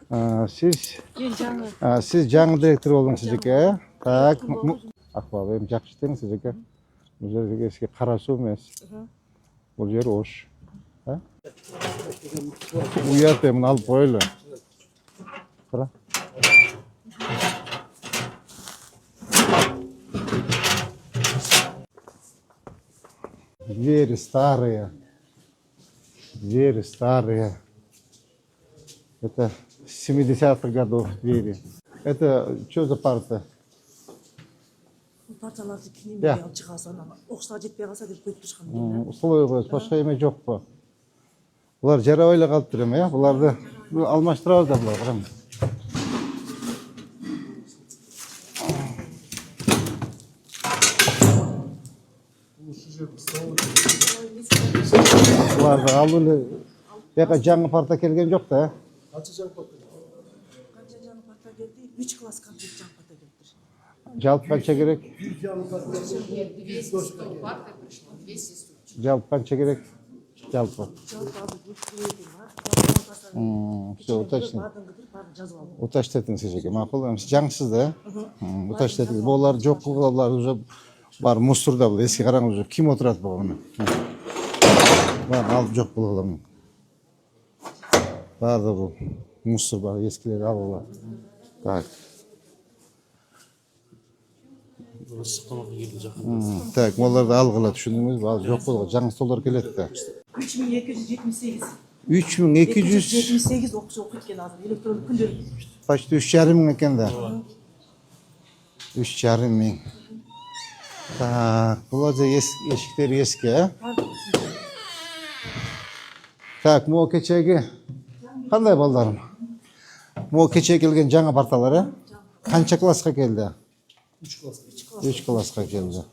Siz жаңы директор болдыңыз жеке. Так, Акбал, эми жакшы деңиз жеке. Бул жерге эски кара суу эмес. Бул жер ош. Уят муну алып коелу. Кара. Двери старые. Двери старые. Это 70-х годов двери. Это что за парта? Парталарды кийимге алып чыгасың, окшуга жетпей калса деп көйүп чыккан. Условия коюш, башка эме жокпу? Булар жарабай эле калыптыр эми, э? Буларды алмаштырабыз да булар, караңыз. Буларды алып эле бияка жаңы парта келген жок да, э? Канча жаңы парта келди? 3 класс комплект жаңы парта келди. Жалпы канча керек? Жалпы канча керек? Жалпы. Все, уточнить. Уточнить жеке. Макул, жаңсыз да? Уточнить. Булар жок, булар уже бар мусорда бул. Эски караңыз уже ким отурат буга? Бар, алып жок булар. Барды бул. Мусор бар, ескилер алып. Так. Так, оларды алғыла түшүндүңүз бе? Ал жок болгон жаңы столдор келет да. 3278. 3278 окуучу окуйт экен азыр электрондук күндөр. Почти 3,5 экен да. 3,5. Так, булар да эшиктер эски, э? Так, могу кечеги кандай балдарым? Могу кечеги келген жаңы парталар, э? Канча класска келди? 3 класска келди.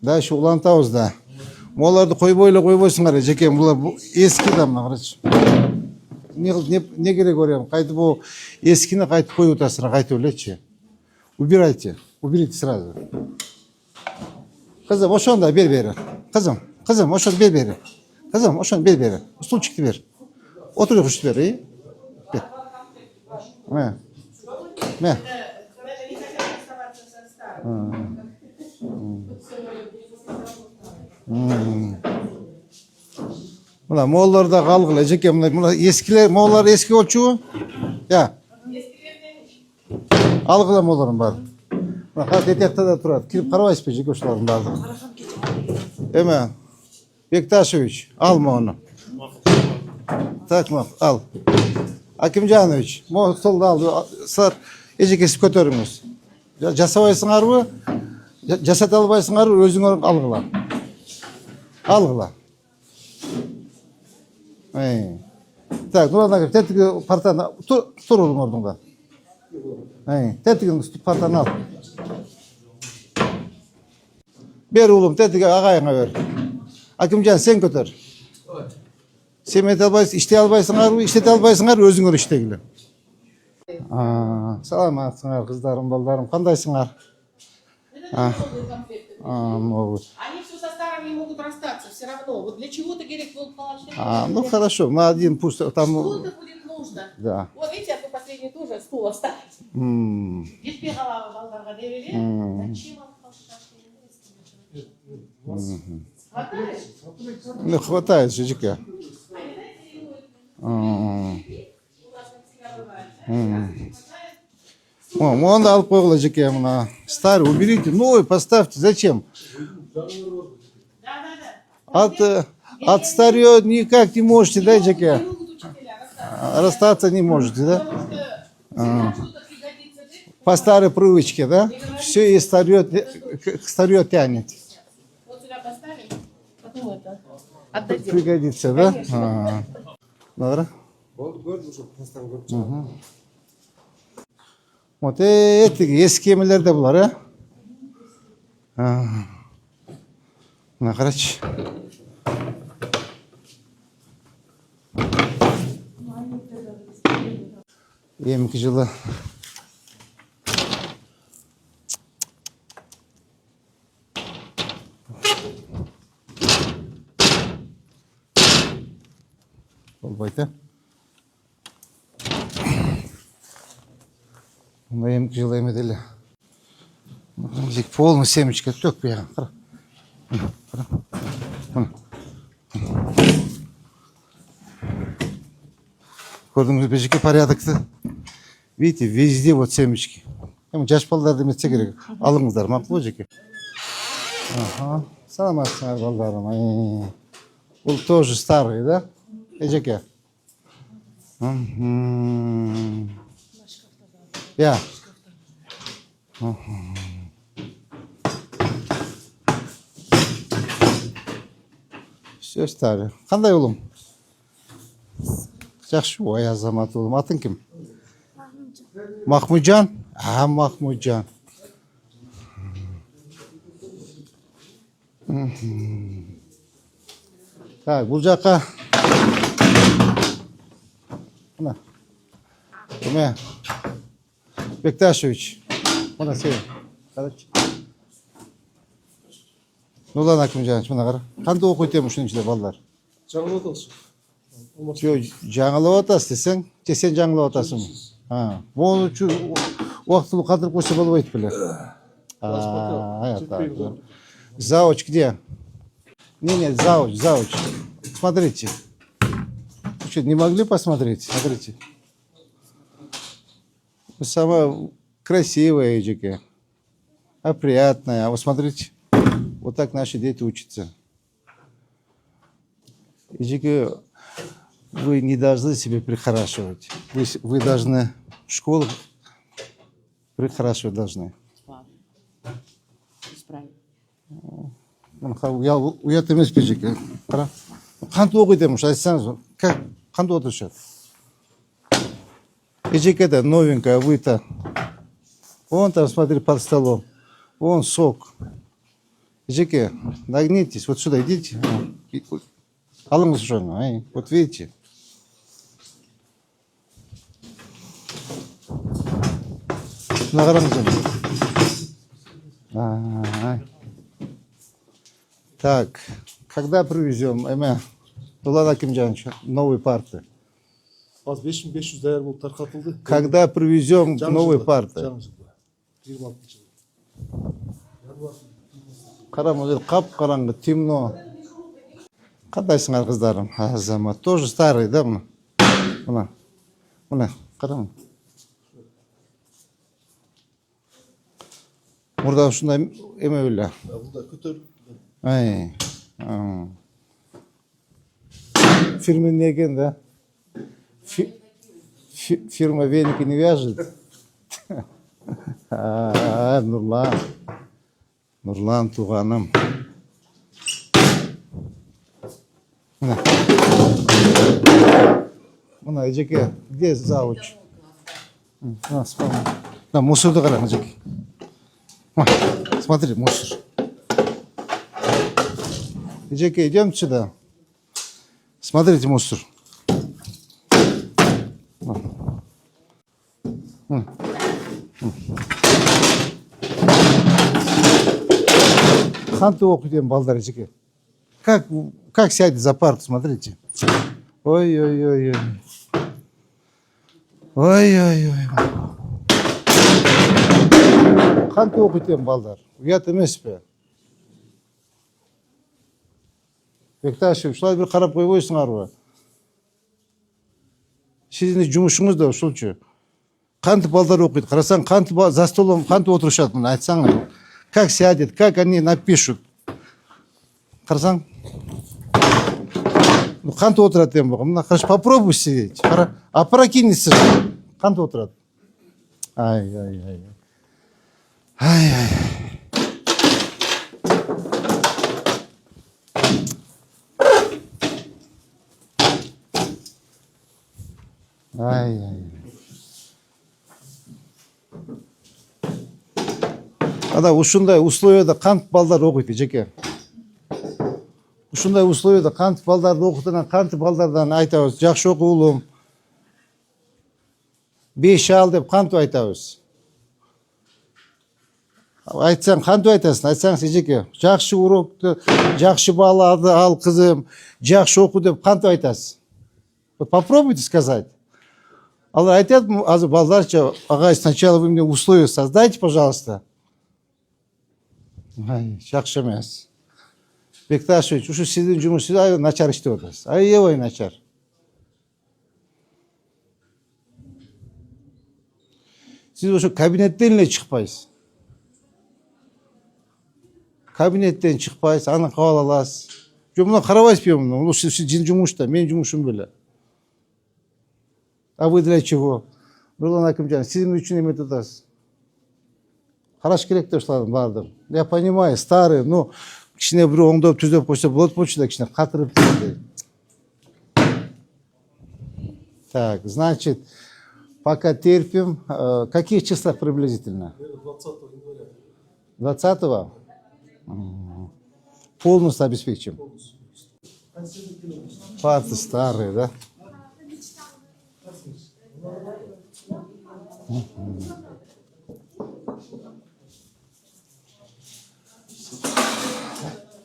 Да, şu улантабыз да. Моларды койбой эле койбойсуңар, жекем, булар эски да, мына карачы. Не керек өрем? Кайтып бу эскини кайтып коюп атасыңар, кайтып элечи. Убирайте, уберите сразу. Кызым, ошондо бер бери. Кызым, ошондо бер бери. Кызым, ошондо бер бери. Стульчикти бер. Отур кушты бер, и. Мына моллар да калгыла жеке, мына эскилер, моллар эски болчу. Я. Алгыла молларын бар. Мына кар детекта да турат. Кирип карабайсызбы жеке ошолордун баардыгын? Эме Бекташевич, алма onu. Так, ал. Акимжанович, mo столду ал. Силер эжекеси көтөрүңүз. Жасабайсыңарбы? Жасата албайсыңарбы? Өзүңөр алгыла. Алгыла. Так, нурана тетиги партаны турулуң ордуңда. Тетигин партаны ал. Бер улум, тетиги агайыңа бер. Акимжан, сен көтөр. Сен ете албайсың, иштей албайсыңарбы? Иштете албайсыңар, өзүңөр иштегиле. Саламатсыңар, кыздарым, балдарым, кандайсыңар? Они все со старыми могут расстаться, все равно. Вот для чего-то керек будут положить. Ну хорошо, на один пусть там. Что-то будет нужно. Да. Вот видите, а то последний тоже стул оставить. Жетпей қалады балдарға дебеле. Зачем хватает? Ну хватает, жижика. Можно алып койгула жеке, мына старый уберите, новый поставьте. Зачем? От старье никак не можете, да, жеке? Расстаться не можете, да? По старой привычке, да? Все и старье тянет. Вот сюда поставим, потом это отдадим. Пригодится, да? Добро. Вот эти eski emler de bunlar, ha? Ne kadar? Yemek yılı. Болбойт, а? Мына эмки жылы эме деле. Полный семечка төкпей. Кара. Көрдіңіз бе жеке порядокты? Видите, везде вот семечки. Жаш балдарды емесе керек. Алыңыздар, мақұл жеке. Саламатсыңар балдарым. Бұл тоже старый, да? Жеке. Я. Все старый. Қандай ұлым? Жақсы, ой азамат ұлым. Атын кім? Махмуджан? Махмуджан. Так, бұл жаққа. Мына. Кіме? Бекташевич. Мына сен. Қарашы. Нұрлан Акимжанович, мына қара. Қанды оқитын мұшының ішінде балдар? Жаңылып отырсың. Жаңылып отырсың десең, сен жаңылып отырсың. Бұл үшін уақытылы қатырып қойса болмайды біле. Зауч где? Не, зауч. Смотрите. Вы что, не могли посмотреть? Смотрите. Вы самая красивая, Эджике. Приятная. А вы смотрите. Вот так наши дети учатся. Эджике, вы не должны себе прихорашивать. Вы должны в школу прихорашивать должны. Уят емес пе жеке? Қара. Қанты оқитын, айтсаңыз, қанты отырышады? Жеке-то новенькая, вы-то. Вон там, смотри, под столом. Вон сок. Жеке, нагнитесь, вот сюда идите. Алыңыз жона, вот видите. Так, когда привезем, Нұрлан Акимжанович, новые парты? Az 5500 değer болып tarqatıldı. Когда привезем новые парты? Жаңы жылда. 26 жылда. Қарам, қап-қараңғы, темно. Қандайсыңар қыздарым? Азамат, тоже старый, да, мұна? Мұна, қарам. Мұрда ұшында еме өлі? Бұлда көтер. Фирма не екен, да? Фирма веники не вяжет. Нұрлан туғаным. Мына, жеке, где зауч? Мусорды қараңыз, жеке. Смотри, мусор. Жеке, идем сюда. Смотрите, мусор. Қанты оқитын балдар, жеке. Как сядет за парту, смотрите. Ой-ой-ой. Ой-ой-ой. Қанты оқитын балдар. Ұят емес пе? Бекташев, шылай бір қарап қойып ойсыңар ба? Сіздің жұмысыңыз да ұшылчы. Қанты балдар оқиды. Қарасаң, за столом қанты отырышады. Айтсаңыз, как сядет, как они напишут. Қарасаң, қанты отырады дем бұға. Попробуй сидеть. Опрокинется. Қанты отырады. Ай-ай-ай. Ай-ай. Ай-ай. Ада ушундай условияда қант балдар оқиды, жеке. Ушундай условияда қант балдарды оқытынан, қант балдардан айтабыз, жақсы оқы ұлым. 5 ал деп қантып айтабыз. Айтсаң, қантып айтасың, айтсаң, жеке, жақсы урокты, жақсы балады ал қызым, жақсы оқы деп қантып айтасың. Вот попробуйте сказать. Алар айтат, азыр балдарча, агай, сначала вы мне условия создайте, пожалуйста. Ай, жакшы эмес. Бекташевич, ушу сиздин жумушуңуз аябай начар иштеп атасыз. Аябай начар. Сиз ошо кабинеттен эле чыкпайсыз. Кабинеттен чыкпайсыз, аны кабыл аласыз. Жок, мына карабайсызбы мына? Бул сиздин жумуш да, менин жумушум беле. А вы для чего? Нурлан Акимжанович, сиз эмне үчүн эметип атасыз? Караш керек да ушулардын баардыгын. Я понимаю, старый, но кичине бирөө оңдоп түзөп койсо болот болчу да, кичине катырып дегендей. Так, значит, пока терпим. Каких числах приблизительно? 20 января. 20-го? Полностью обеспечим. Парты старые, да?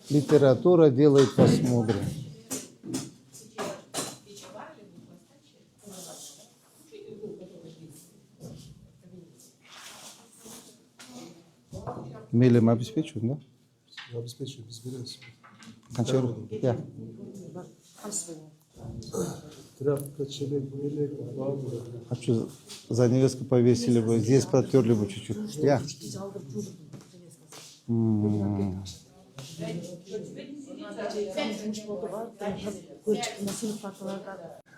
Литература делает, посмотрим. Мелем обеспечивают, да? Я обеспечиваю, разбираюсь. Кончару. Я. Тряпка, челек, мелек, бабуля. Хочу занавеску повесили бы, здесь протерли бы чуть-чуть. Я.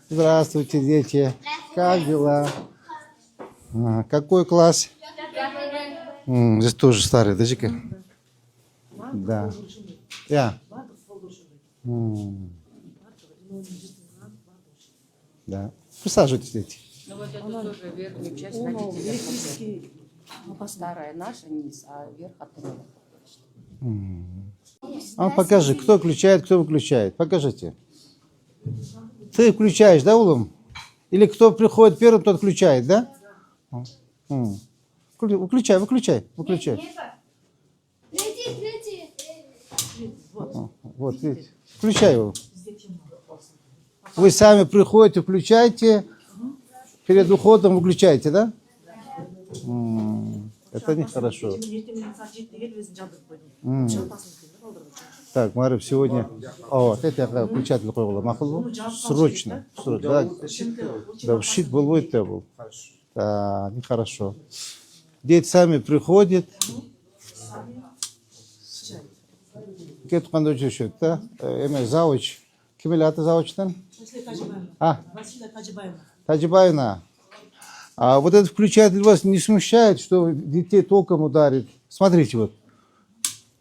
Здравствуйте, дети. Как дела? Какой класс? Здесь тоже старый, дожди-ка. Да. Я. Да. Присаживайтесь, дети. Ну вот эту тоже верхнюю часть родители. Старая наша низ, а верх от трона. А покажи, кто включает, кто выключает. Покажите. Ты включаешь, да, Улум? Или кто приходит первым, тот включает, да? Выключай, выключай, выключай. Вот, видите. Включай его. Вы сами приходите, включаете, перед уходом выключаете, да? Это нехорошо. Так, Марып, сегодня... О, это я включатель коюла. Мақұл, срочно. Да, щит был, вот это был. Да, нехорошо. Дети сами приходят. Кет қандай жүрші, да? Эме, завуч. Кем еле аты завучтан? Василия Тажибаевна. Тажибаевна. А вот этот включатель вас не смущает, что детей током ударит? Смотрите вот.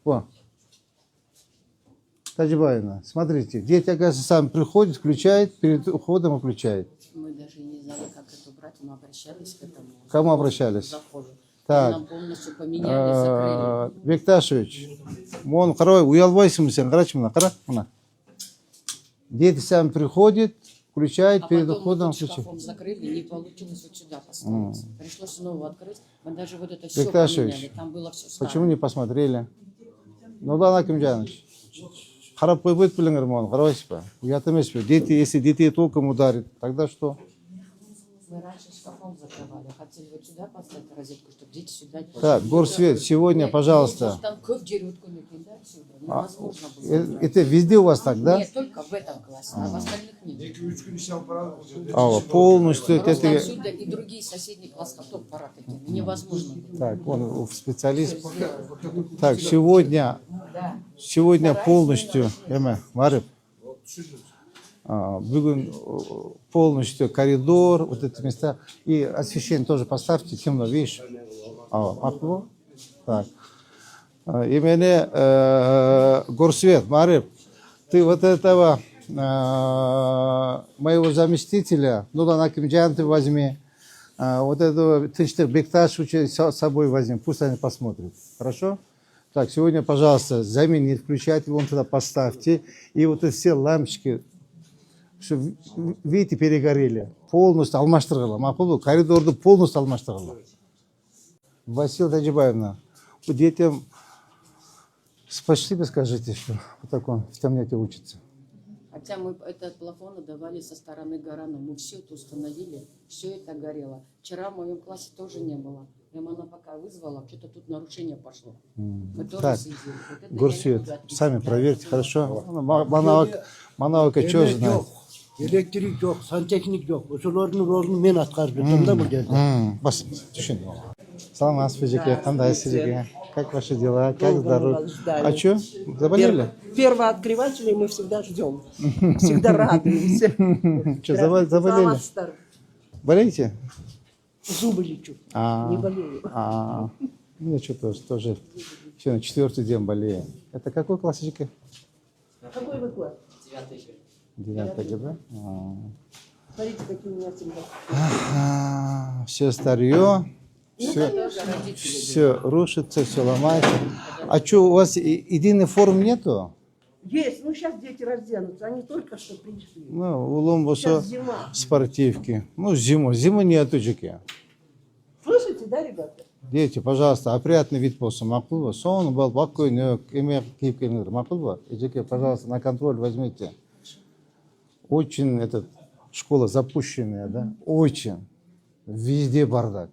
Во. Тажибаевна, смотрите. Дети, оказывается, сами приходят, включают, перед уходом выключают. Мы даже не знали, как это убрать, мы обращались к этому. К кому обращались? Захожу. Так. Нам полностью поменяли, закрыли. Бекташевич, он қарай, уялбайсың сен, қарашы мына, қара, мына. Дети сами приходят, включают, перед уходом вот включают. шкафом закрыли, не получилось вот сюда поставить. Пришлось снова открыть. Мы даже вот это все Бекташевич, поменяли, там было все старое. почему не посмотрели? Нурлан Акимжанович, қарап қойып біліңдер мұны, қарайсыз ба? Ұят емес пе? Дети, если детей током ударит, тогда что? Мы раньше шкафом закрывали, хотели вот сюда поставить розетку, чтобы дети сюда... Так, Горсвет, сегодня, пожалуйста. Там көп жер өткеннен да, отсюда. Невозможно было. Это везде у вас так, да? Нет, только в этом классе, а в остальных нет. Полностью Просто это... отсюда и другие соседние классы потом пора такие. Невозможно было. Так, он специалист. Так, сегодня полностью, Марып, бүгін полностью коридор, вот эти места, и освещение тоже поставьте, темно, видишь? Мақұл? Так. Именно Горсвет, Марып, ты вот этого моего заместителя, Нурлан Акимжановича возьми, вот этого Тынчтык Бекташевича с собой возьми, пусть они посмотрят. Хорошо? Так, сегодня, пожалуйста, замените, включайте, вон туда поставьте. И вот эти все лампочки, что, видите, перегорели. Полностью алмаштырғыла. Мақұл, коридорды полностью алмаштырғыла. Василия Тажибаевна, детям спасибо скажите, что вот так он в темноте учится. Хотя мы этот плафон давали со стороны Гарана. Мы все это установили, все это горело. Вчера в моем классе тоже не было. Я она пока вызвала, что-то тут нарушение пошло. Мы тоже Так, сидели. Вот это я не Горсвет, буду отписывать. сами Да, проверьте, это хорошо? Манаука что Элек знает? жоқ, электрик жоқ, сантехник жоқ. Ошолордун ролун мен аткарып жатам да бул жерде. Бас, түсіндім. Саламатсыз Жеке, қандайсыз Жеке? Как ваши дела? Как здоровье? А что, заболели? Первооткрывателей мы всегда ждем. Всегда радуемся. Что, заболели? Саламатсыздар. Болеете? Зубы лечу. Не болею. Я что тоже сегодня 4-й день болею. Это какой класс, Жеке? Какой вы класс? 9-й, да? Смотрите, какие у меня символы. Все старье, все рушится, все ломается. А что, у вас единой формы нету? Есть, ну сейчас дети разденутся, они только что пришли. Ну, у Ломбуса Сейчас зима. спортивки. Ну, зимы нету, Жеке. Слышите, да, ребята? Дети, пожалуйста, опрятный вид болсын, мақұл ба? Сон был спокойный, эмек киіп келіңдер, мақұл ба? Жеке, пожалуйста, на контроль возьмите. Очень школа запущенная, да? Очень. Везде бардак.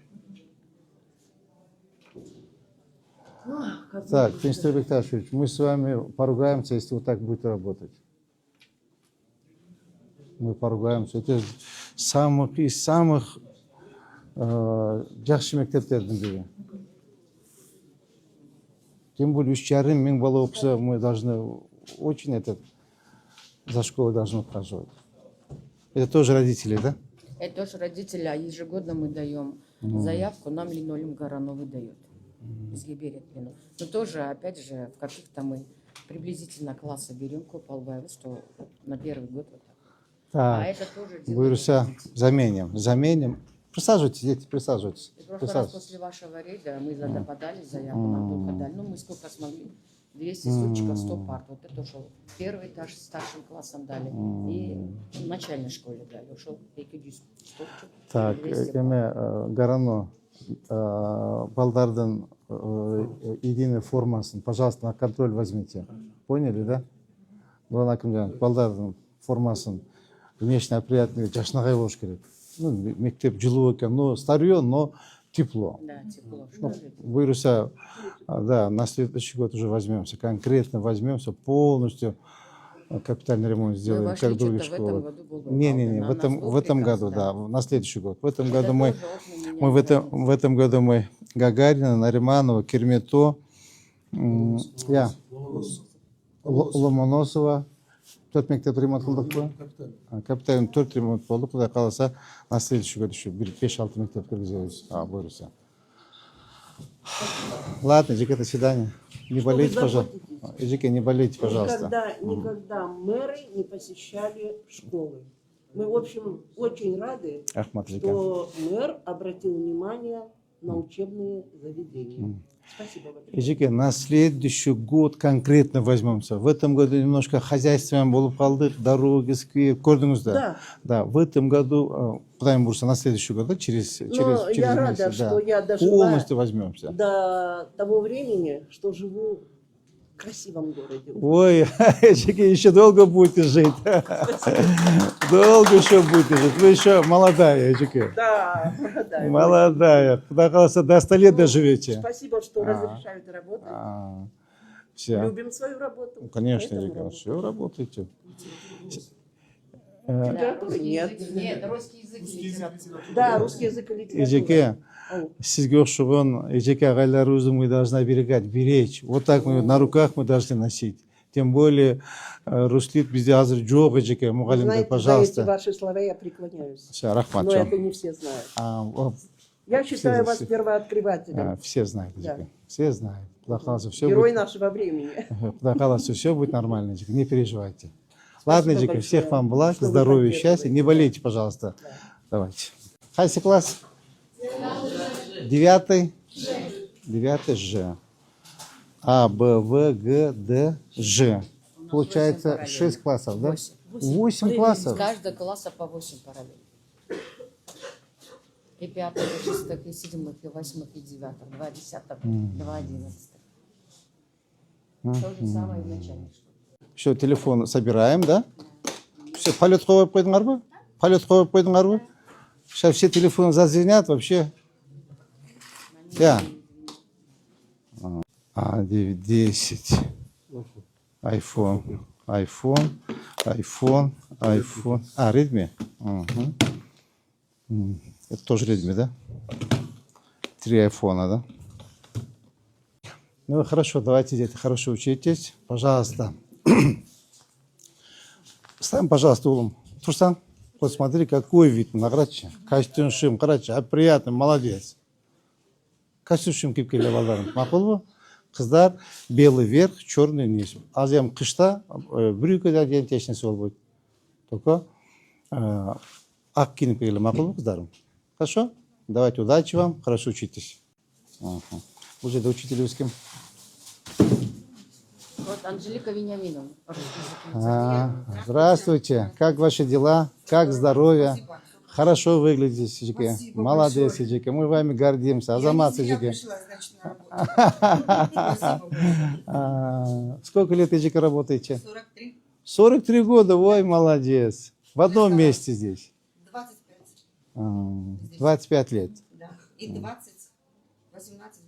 Так, Финстер Бекташевич, мы с вами поругаемся, если вот так будет работать. Мы поругаемся. Это из самых жақсы мектептердің бірі. Тем более 3,5 мың бала оқыса, мы должны очень за школу должны ухаживать. Это тоже родители, да? Это тоже родители, а ежегодно мы даем заявку, нам линолеум Гарано выдает. Бізге берет линолеум. Но тоже, опять же, в каких-то мы приблизительно классы берем, Копалбаева, что на первый год вот так. А это тоже Буйруса, заменим. Присаживайтесь, дети, присаживайтесь. В прошлый раз после вашего рейда мы подали заявку, нам только дали. Ну, мы сколько смогли. 200 стульчиков, 100 парт. Вот это ушел. Первый этаж старшим классом дали. И в начальной школе дали. Ушел экидюс. Так, Гарано, балдардың единой формасын, пожалуйста, на контроль возьмите. Поняли, да? Балдардың формасын внешне опрятный, жашнағай болуш керек. Ну, мектеп жылу екен, но старье, но тепло. Да, тепло. Выруса, да, на следующий год уже возьмемся, конкретно возьмемся, полностью капитальный ремонт сделаем, как другие школы. Не, в этом году, да, на следующий год. В этом году мы Гагарина, Нариманова, Кермето, Ломоносова, 4 мектеп ремонт қылдық па? Капитальный 4 ремонт болды, құдай қаласа, на следующий год еще 5-6 мектеп кіргіземіз, бұйырса. Ладно, Жеке, до свидания. Не болейте, пожалуйста. Жеке, не болейте, пожалуйста. Никогда мэры не посещали школы. Мы, в общем, очень рады, что мэр обратил внимание на учебные заведения. Спасибо большое. Жеке, на следующий год конкретно возьмемся. В этом году немножко хозяйством болып қалдық, дороги, сквер, көрдіңіз да? Да, в этом году, Құдайым бұйырса, на следующий год, да, через месяц. Я рада, что я дожила полностью возьмемся. до того времени, что живу в красивом городе. Ой, Жеке, еще долго будете жить. Долго еще будете жить. Вы еще молодая, Жеке. Да, молодая. Куда қаласа, до 100 лет доживете. Спасибо, что разрешают работать. Все. Любим свою работу. Конечно, Жеке, все работаете. Литературы нет. Нет, русский язык и литература. Да, русский язык и литература. Жеке, сізге ұқсаған Жеке ағайларымызды мы должны оберегать, беречь. Вот так мы на руках мы должны носить. Тем более, Руслит бізде азыр жоқ, Жеке, мұғалімдер, пожалуйста. За эти ваши слова я преклоняюсь. Все, рахмат. Но это не все знают. Я считаю вас первооткрывателем. Все знают, Жеке. Все знают. Герой нашего времени. Все будет нормально, Жеке, не переживайте. Ладно, Жеке, всех вам благ, здоровья, счастья. Не болейте, пожалуйста. Давайте. Хайси класс? 9-й? 9-й Ж. А, Б, В, Г, Д, Ж. Получается 6 классов, да? 8 классов? С каждого класса по 8 параллель. И 5-х, и 6-х, и 7-х, и 8-х, и 9-х, 2 10-х, 2 11-х. То же самое и в начальной школе. Все, телефон собираем, да? Все, полет қойып қойдыңар ба? Полет қойып қойдыңар ба? Сейчас все телефоны зазвенят вообще. Я. А9, 10. iPhone. А, Redmi. Угу. Это тоже Redmi, да? 3 айфона, да? Ну хорошо, давайте, дети, хорошо учитесь. Пожалуйста. Ставим, пожалуйста, улом. Турсан, вот смотри, какой вид наградчи. Костюм шим, короче, приятный, молодец. Костюм шим кип келе балдарым. Мақұл ба? Қыздар белый верх, черный низ. Аз ем қышта брюкада деген течнесі ол будет. Только ақ киініп келе. Мақұл ба, қыздарым? Хорошо? Давайте, удачи вам, хорошо учитесь. Бұл жерде учитель кім? Вот Анжелика Вениаминовна. Здравствуйте. Как ваши дела? Как здоровье? Хорошо выглядите, Сиджике. Молодец, Сиджике. Мы вами гордимся. Азамат, Сиджике. Сколько лет, Сиджике, работаете? 43. 43 года. Ой, молодец. В одном месте здесь. 25. 25 лет. Да. И 18 в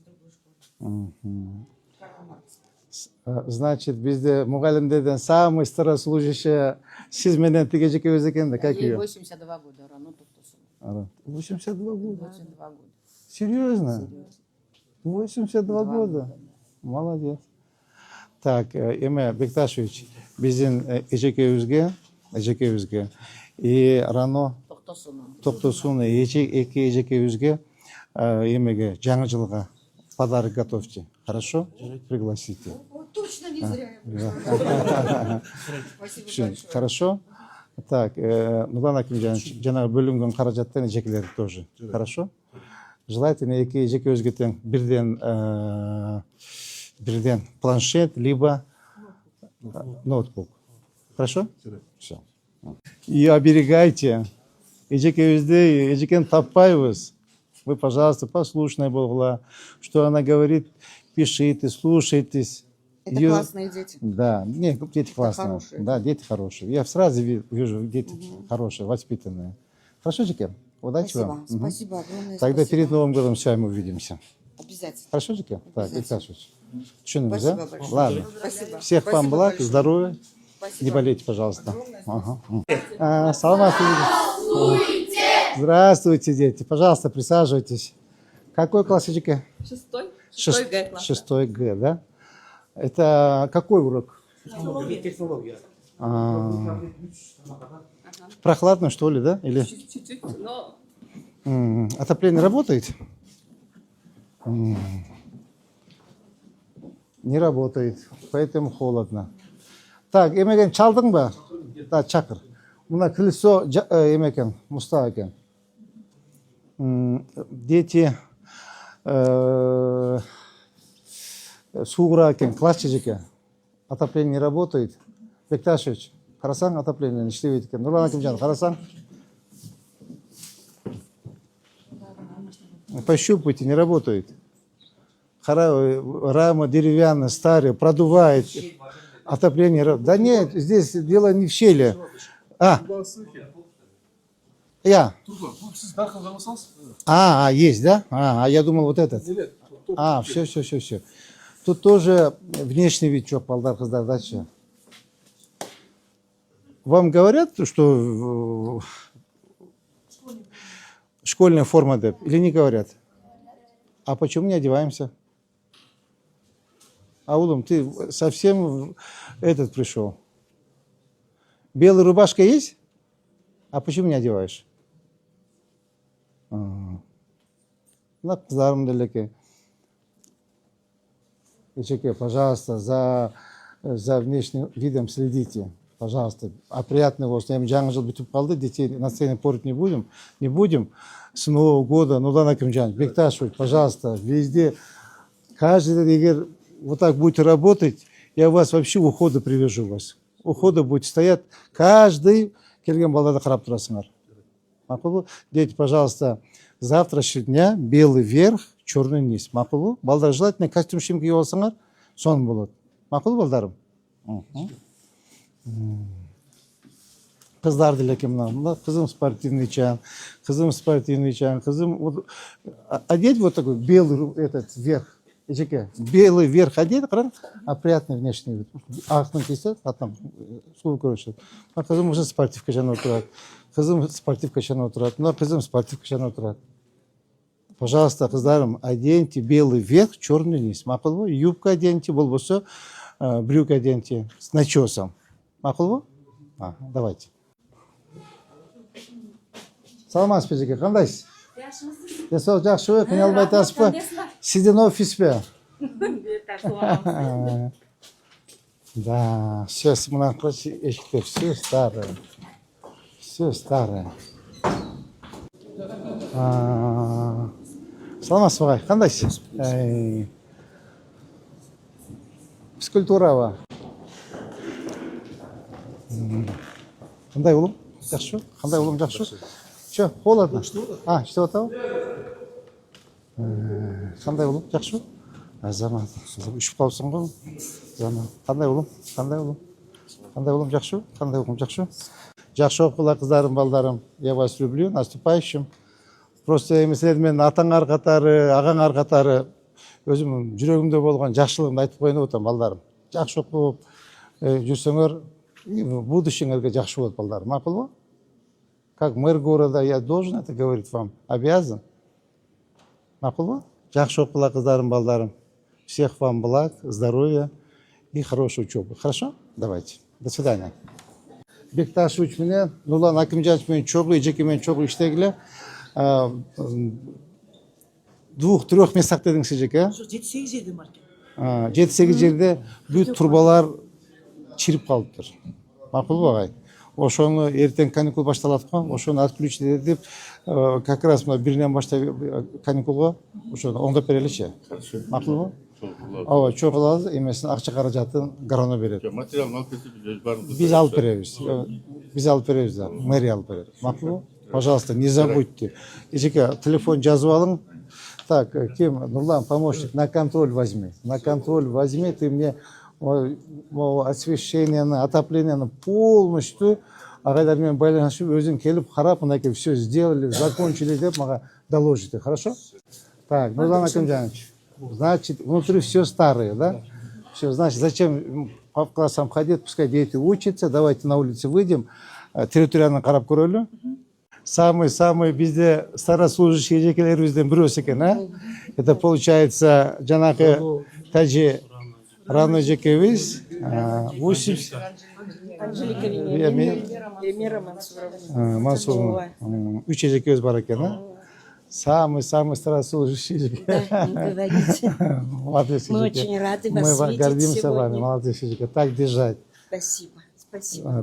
другую школу. Карла Маркса. Значит, бізде мұғалімдерден самый старослужащий сіз менен тігежеке өз екен да, как Ей ее? 82 года, Рано Токтосова. 82 года? 82 года. Серьезно? 82 года? Молодец. Так, Эме Бекташевич, бізден ежекеуізге, и Рано Токтосуны екі ежекеуізге емеге жаңа жылға подарок готовьте. Хорошо? Пригласите. Точно не зря. Спасибо большое. Хорошо? Так, Нурлан Акимжанович, жаңағы бөлінген қаражаттан жекелері тоже. Хорошо? Желательно екі жеке өзгетен бірден планшет, либо ноутбук. Хорошо? Все. И оберегайте. Ежеке өзде, ежекен таппайбыз. Вы, пожалуйста, послушная была, что она говорит, пишите, слушайтесь. Это классные дети. Да, нет, дети классные. Хорошие. Да, дети хорошие. Я сразу вижу, дети хорошие, воспитанные. Хорошо, Жеке? Удачи вам. Спасибо огромное. Тогда спасибо. перед Новым годом с вами увидимся. Обязательно. Хорошо, Жеке? Так, Викташевич. Что Спасибо да? большое. Ладно. Спасибо. Всех вам Спасибо благ, большое. здоровья. Спасибо. Не болейте, пожалуйста. Ага. Салам алейкум. Здравствуйте, дети. Пожалуйста, присаживайтесь. Какой класс, Жеке? 6 Г класс. 6 Г, да? Это какой урок? Технология. Прохладно, что ли, да? Или... Чуть-чуть, но... Отопление работает? Не работает, поэтому холодно. Так, емекен чалдың ба? Да, чакыр. Мына колесо емекен, мұста екен. Дети суғыра екен, класс жеке. Отопление не работает. Бекташевич, қарасаң, отопление іштебейді екен. Нұрлан Акимжан, қарасаң. Пощупайте, не работает. Рама деревянная, старая, продувает. Отопление. Да нет, здесь дело не в щели. Я. Есть, да? Я думал вот этот. Все. Тут тоже внешний вид, что балдар қыздар, дача. Вам говорят, что школьная форма деп, или не говорят? А почему не одеваемся? Аулум, ты совсем этот пришел. Белая рубашка есть? А почему не одеваешь? На қыздарым далеке. Ечеке, пожалуйста, за внешним видом следите. Пожалуйста. А приятный вас. Я жаңа жыл бітіп қалды, детей на сцене пороть не будем. С Нового года, Нурлан Акимжан, Бекташевич, пожалуйста, везде. Каждый, егер вот так будете работать, я вас вообще ухода привяжу вас. Ухода будет стоять. Каждый келген балада қарап тұрасыңар. Мақұл? Дети, пожалуйста, завтрашнего дня белый верх, черный низ. Мақұл? Балдар, желательно костюм шим киіп алсаңар, сон болады. Мақұл, балдарым? Kızlar dileki mına. Kızım спортивный чан, кызым вот одеть вот такой белый этот верх. Белый верх одет, опрятный внешний вид. Ақтың кесет, а там сколько короче. А кызым уже спортивка жана отырады. Кызым спортивка жана отырады. Мына кызым спортивка жана отырады. Пожалуйста, кыздарым, оденьте белый верх, черный низ. Мақұл бо? Юбка оденьте, болбосо брюк оденьте с начесом. Мақұл бо? Давайте. Саламатсыз бе жеке, қандайсыз? Yaxshimisiz? Десол жақсы ой, қиналбай атасыз ба? Сізден офис пе? Да, сейчас мына эшиктер все старое. Все старое. Саламатсыз ба, қандайсыз? Физкультура. Қандай ұлым? Жақсы? Қандай ұлым жақсы? Че, холодно? Что там? Қандай ұлым жақсы? Заман, үшіп қалыпсың ғой? Заман. Қандай ұлым? Қандай ұлым жақсы? Қандай ұлым жақсы? Жақсы оқыла қыздарым, балдарым. Я вас люблю, наступающим. Просто мен атаңар қатары, ағаңар қатары өзім жүрегімде болған жақсылығымды айтып қойын отырмын, балдарым. Жақсы оқып жүрсеңер, будущеңерге жақсы болады, балдарым. Мақұл ба? Как мэр города, я должен это говорить вам, обязан. Мақұл ба? Жақсы оқыла қыздарым, балдарым. Всех вам благ, здоровья и хорошей учебы. Хорошо? Давайте. До свидания. Бекташевич менен, Нурлан Акимжанович менен чогуу, Эжеке менен чогуу иштегиле. 2-3 месақ дедіңіз Эжеке? 7-8 жерде бар екен. 7-8 жерде бүт турбалар чирип калыптыр. Макул багай. Ошону эртең каникул башталат го, ошону отключить деп, как раз мына биринен баштап каникулга ошону оңдоп береличи. Макул го? Ооба, чоң кылабыз, эмесин акча каражатын гарона берет. Материалын алып кетип, баарын Биз алып беребиз. Биз алып беребиз да, мэрия алып берет. Макул го? Пожалуйста, не забудьте. Эжеке, телефон жазып алың. Так, кем, Нурлан, помощник, на контроль возьми. На контроль возьми, ты мне освещение, отопление полностью ағайдармен байланышып, өзің келіп, қарап, мынакей все сделали, закончили деп, мага доложите, хорошо? Так, Нурлан Акимжанович, значит, внутри все старое, да? Все, значит, зачем по классам ходить, пускай дети учатся, давайте на улице выйдем, территориально қарап көрелі. Самый bizde старослужащий ежекелерімізден біреусі екен, а? Это получается, жанағы тәжі рано ежекевіз, 80... Анжелика Эльмира Мансурова. 3 ежекевіз бар екен, а? Самый старослужащий ежеке. Да, не говорите. Молодец, Мы очень рады вас Мы видеть гордимся сегодня. вами, молодец, ежеке. Так держать. Спасибо.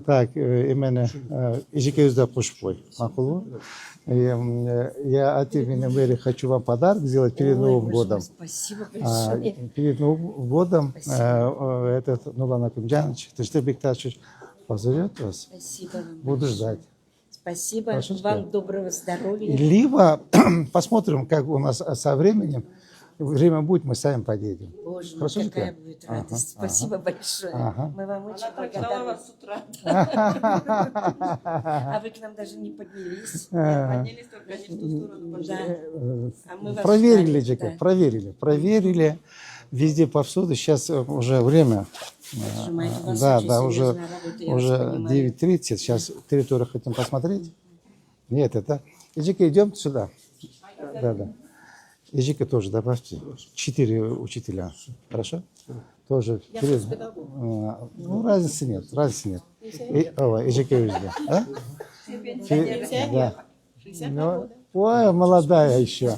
Так, именно ежекевізді қошып қой. Мақұл ғой? Я от имени мэри хочу вам подарок сделать перед Новым годом. Спасибо большое. Перед Новым годом этот Нурлан Акимжанович, Тышты Бекташевич позовет вас. Спасибо вам. Буду ждать. Спасибо. Хорошо, Вам доброго здоровья. Либо посмотрим, как у нас со временем. Время будет, мы сами поедем. Боже мой, Хорошо, какая Жека? будет радость. Спасибо большое. Мы вам очень Ждала благодарны. вас с утра. А вы к нам даже не поднялись. Поднялись только не в ту сторону пошли. Да. А мы вас Проверили, ждали, Джека, да. проверили. Везде повсюду. Сейчас уже время. Сжимает у вас Да, очень уже серьезная работа, я вас понимаю. 9:30. Сейчас территорию хотим посмотреть. Нет, это... Эжеке, идем сюда. Да. Эжеке тоже добавьте. 4 учителя. Хорошо? Тоже. Ну, разницы нет. Эжеке везде. Да? Да. Ну, ой, молодая еще.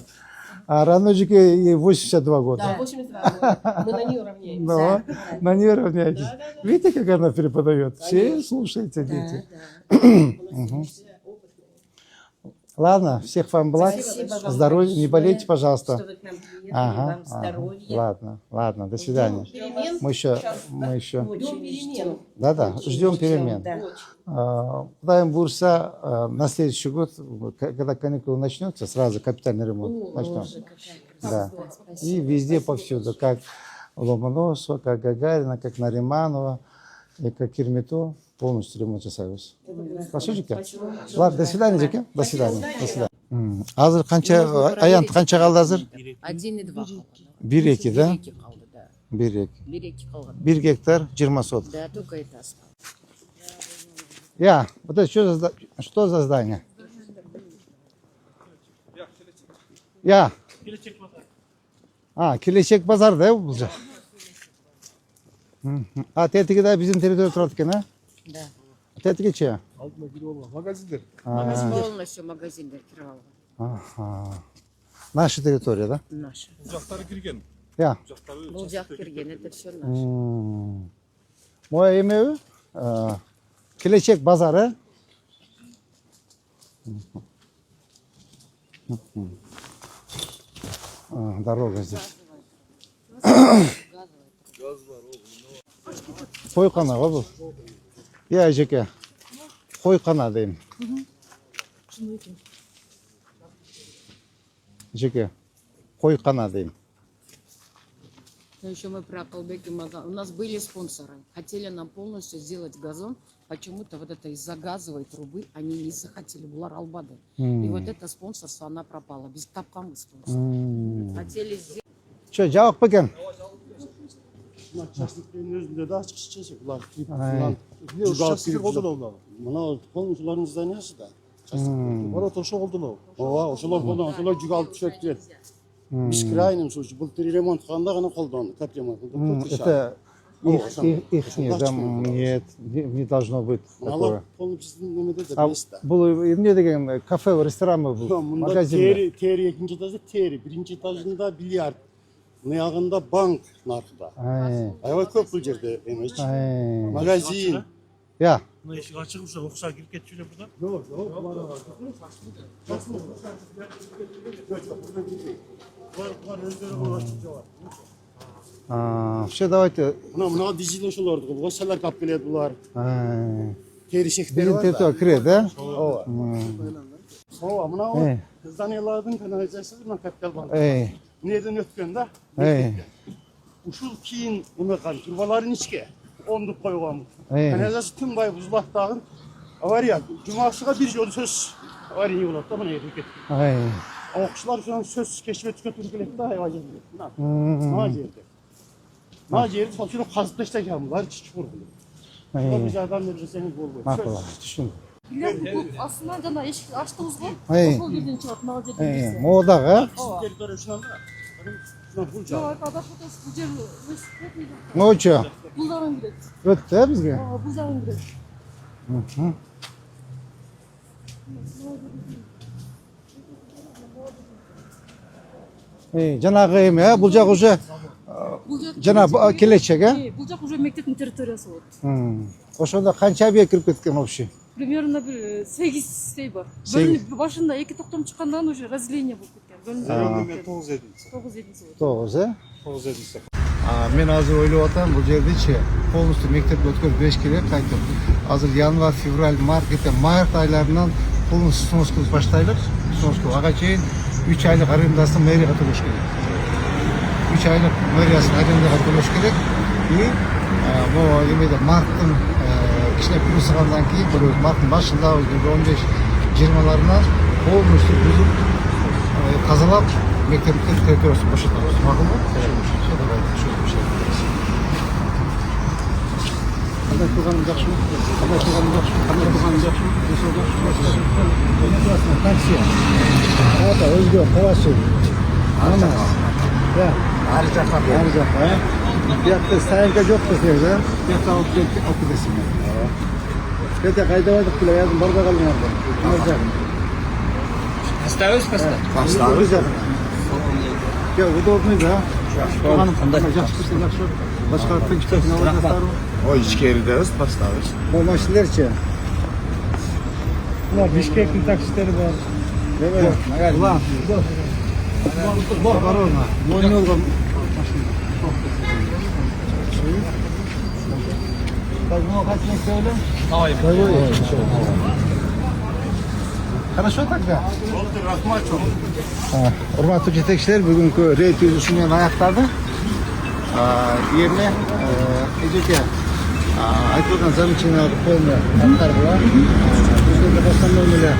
А Раночке 82 года. Да, 82 года. Мы на нее равняемся. Но на нее равняйтесь. Видите, как она преподает? Все слушайте, дети. Мгм. Ладно, всех вам благ, Спасибо вам здоровья, не большое, болейте, пожалуйста. Что вы к нам приехали, вам здоровья. Ладно, до свидания. Перемен. Мы еще. Ждем перемен. Да, ждем перемен. Да. Даем бурса на следующий год, когда каникулы начнется, сразу капитальный ремонт начнем. Боже, какая Да. красота. И Спасибо. везде повсюду, как Ломоносова, как Гагарина, как Нариманова, и как Кирмито. Полностью ремонт жасайбыз. Хорошо, Жеке? Ладно, до свидания, Жеке. До свидания. До свидания. Азыр канча, аянты канча калды азыр? 1,2 қалды. 1-2, да? 1,2 қалды, да. 1-2. 1,2 қалған. 1 гектар 20 соток. Да, только это осталось. Я, вот это что за здание? Я. Келечек базар да бұл жақ? Тетігі де біздің территория тұрады екен, а? Да. Тетігі че? Алдына кирип алган магазиндер. Полностью магазиндер кіріп алған. Наша территория, да? Наши. Жактары кирген. Я. Бұл жақ кірген, это все наше. Моя емеуі? Келечек базары. Дорога здесь. Қойқана ғой бұл. Я, Жеке. Қойқана деймін. Жеке. Қойқана деймін. Еще мы про Акалбеки у нас были спонсоры. Хотели нам полностью сделать газон. Почему-то вот это из-за газовой трубы они не захотели. Булар албады. И вот это спонсорство, она пропала. Без тапкамы спонсор. Хотели сделать. Че, жауап па екен? Частниктің өзінде да ашықшысы бұлар. Не участок колдонобу? Мына қолмышылардың зданиясы да. Бара ошо колдонобу. Ооба, ошолор колдон, ошолор жүк алып түшөп келет. Биз крайним случай, былтыр ремонт кылганда гана колдону, капремонт кылдык. Это их нет, не должно быть такое. Колу биздин немеде да бес да. Бұл не деген кафе, ресторан мı бұл? Мында Магазин мı? тери экинчи этажда тери, биринчи этажында бильярд. Мыягында банк наркыда. Аябай көп бул жерде эмечи. Магазин. Я. Мына эшик ачык уша окша кирип кетчү эле бурда. Бар өздөрү ачып жабат. Все, давайте. Мына дизель ошолорду, бұл солярка алып келет булар. Теришектер Bizim бар. territory kire de. Ооба. Ооба, мына зданиялардын канализациясы мына капитал банк. Неден өткөн да? Ушул кийин эме калып, турбаларын ичке оңдуп койгон. Канализация тынбай бузулат дагы. Авария, жумасыга бир жолу сөз авария болот да мына жерде. Окуучулар ушунан сөз кешип өткөн туру келет да, аябай жерде. Мына жерде. Мына жерди сол үчүн казып таштаган булар чичип бурду. Biz adam verirseniz bol bol. Makul, düşündüm. Aslında cana eşik açtığımız bu. Hey. Okul girdiğin çok mal ceddi. Moğda Territorial şundan da. Şundan bul Yok çağır. arkadaş fotoğraf bu cevri. Ne uçuyor? Buldarın gidelim. Öttü bizge. Buldarın gidelim. Жанагы эме, бул жак уже жана келечек, Бұл жақ уже мектептің территориясы болады. Ошондо канча объект кирип кеткен общий? Примерно bir 8 şey var. Сегиз. Bölüm başında iki toktam çıkandan уже разделение болып кеткен. Бөлініп 9 edildi. 9 единица болады. 9, 9 edildi. Мен азыр ойлоп атам, бул жердечи полностью мектепти өткөрүп бериш керек кайтып. Азыр январь, февраль, март айларынан полностью сноскубуз баштайлык. Сноскубуз ага чейин 3 айлык арендасын мэрияга төлөш керек. 3 айлык мэриясын арендага төлөш керек. И бу эмеде марттын кичине плюсыгандан кийин бир марттын башында 15-20-ларынан полностью бузуп казалап мектептин территориясын бошотобуз. Макулбу? Кандай турганым жакшыбы? Кандай турганым жакшыбы? Кандай турганым жакшыбы? Такси. Ата өзгө кабачы. Ана. Я. Ары жакка. Ары жакка. Бияқта стоянка жоқ десең, да? Бияқта алып кетесің. Бияқта қайда бардық біле, язым барда қалың арда. Ар жағын. Поставишь? Поставишь. Удобный, да? Жақсы. Başka принципten alacaklar mı? O içkeride поставишь. Bu maçlar çe. Ulan Bişkek'in taksitleri var. Evet. Ulan. Bak karolma. Moynu olgan. Так, ну, хоть не söyle. Давай. Хорошо тогда? Урматтуу жетекчилер, бүгүнкү рейд үзүшү менен аяктады. Эми эжеке айтылған замечательный полный аттар бар. Бізде в основном эле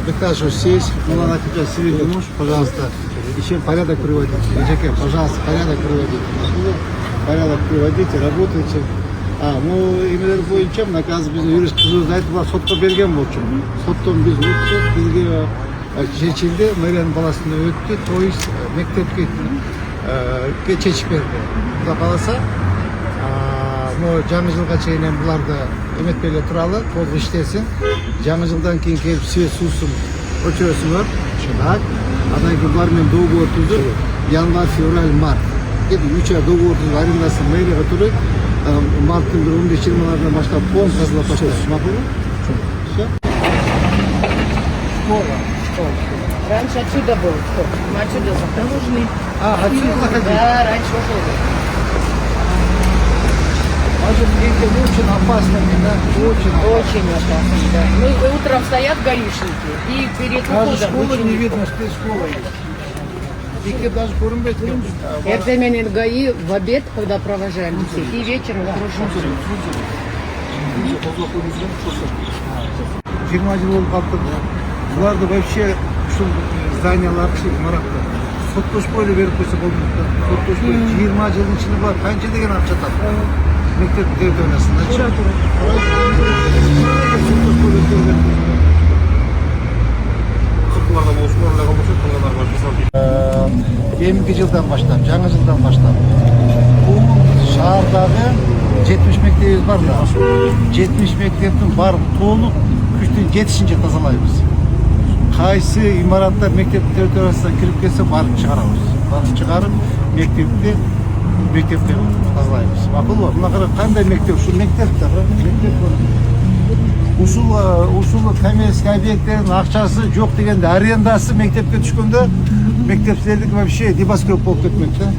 Бекташев сесть, ну надо тебя сильный муж, пожалуйста, еще порядок приводите. Жеке, пожалуйста, порядок приводите. Порядок приводите, работайте. Ну, имелер боюнча наказ биз юрист кызыбыз айтып сотко берген болчу. Соттон биз өтсөк, бизге чечилди, мэриянын баласына өттү, то есть мектепке чечип берди. Кудай кааласа, жаңы жылга чейин буларды эметпейле туралы, толук иштесин. Жаңы жылдан кийин келип свет суусун өчүрөсүңөр. Так. Андан кийин булар менен договор түзүп, январь, февраль, март. 3 ай договор түзүп, арендасы мэрияга турат. Марттын 15-20 баштап фонд казылап баштайбыз. Макулбу? Всё. Школа. Раньше отсюда был вход. Мы отсюда заходили. Отсюда заходили? Да, раньше ушел. Это очень опасно, да? Очень опасно, да. Ну, и утром стоят гаишники, и перед Даже уходом школа не видно, что школа есть. И даже көрінбейді. Это менен ГАИ в обед, когда провожаем детей, и вечером в прошлом. 20 жыл болып қалды. Бұларды вообще ушул зданияларды имаратты соттошпой эле берип койсо болмойт да. Соттошпой 20 жылдын ичинде булар канча деген акча тапты. Мектеп территориясындачы. Эмки жылдан баштап, жаңы жылдан баштап шаардагы 70 мектебибиз бар да. 70 мектептин баарын толук күчтүн 7-шинче тазалайбыз. Кайсы имараттар мектеп территориясына кирип келсе барып чыгарабыз. Барып чыгарып мектепти тазалайбыз. Макулбу? Мына кара кандай мектеп? Ушул мектеп да, мектеп бар. Ушул коммерческий объекттердин акчасы жок дегенде арендасы мектепке түшкөндө мектепчилердики вообще небоскреб болуп кетмек да.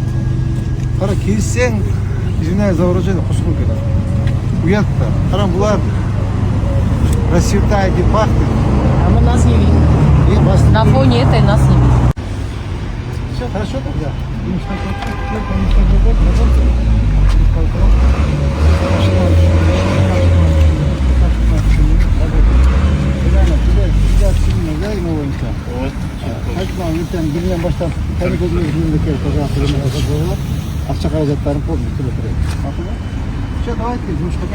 Кара келсең, извиняюсь за выражение, кусок кетет. Уят да. Кара булар расцветает и пахнет. А мы нас не видим. На фоне этой нас не видим. Все хорошо тогда? Бірінен баштап каникулдың өзінде келіп, пожалуйста, ақша қаражаттарын полностью төлеп береді. Все, давайте, жұмысқа